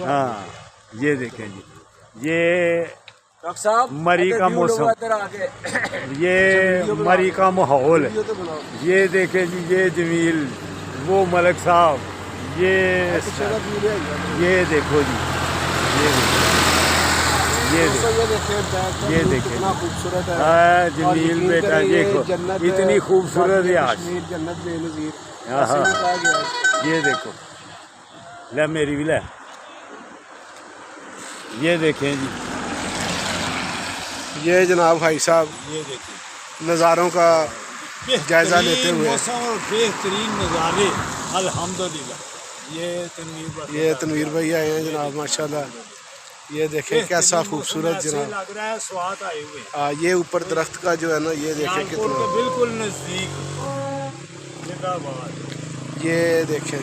हाँ ये देखें जी, ये डॉक्टर साहब मरी का मौसम, ये मरी का माहौल है। ये देखें जी, ये जमील, वो मलिक साहब, ये देखो जी, ये देखें खूबसूरत है जमील बेटा, देखो इतनी खूबसूरत है आज। ये देखो ले मेरी भी ले, ये देखें जी, ये जनाब भाई साहब ये देखिए नज़ारों का जायज़ा लेते हुए, मौसम और बेहतरीन नज़ारे अल्हम्दुलिल्लाह। ये तनवीर भाई आए हैं जनाब माशाल्लाह। ये देखें कैसा खूबसूरत जनाब, लग रहा है स्वाद आए हुए। ये ऊपर दरख्त का जो है ना, ये देखें कितना, बिल्कुल नजदीक। जिंदाबाद। ये देखें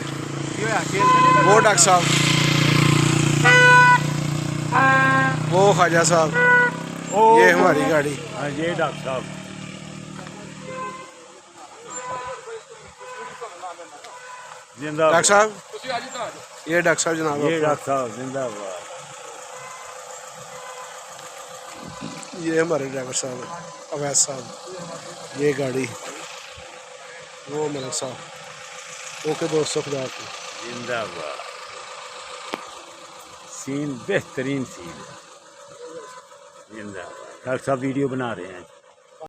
वो डॉक्टर साहब, वो ख्वाजा साहब, ये हमारी गाड़ी। हाँ ये डॉक्टर साहब, जिंदाबाद। डॉक्टर साहब, ये डॉक्टर साहब जनाब, ये डॉक्टर साहब जिंदाबाद। ये हमारे ड्राइवर साहब अवैध साहब, ये गाड़ी, वो मलिक साहब। ओके दोस्तों, खुदा हाफिज़। जिंदाबाद। सीन बेहतरीन सीन है। जिंदाबाद। डॉक्टर साहब वीडियो बना रहे हैं।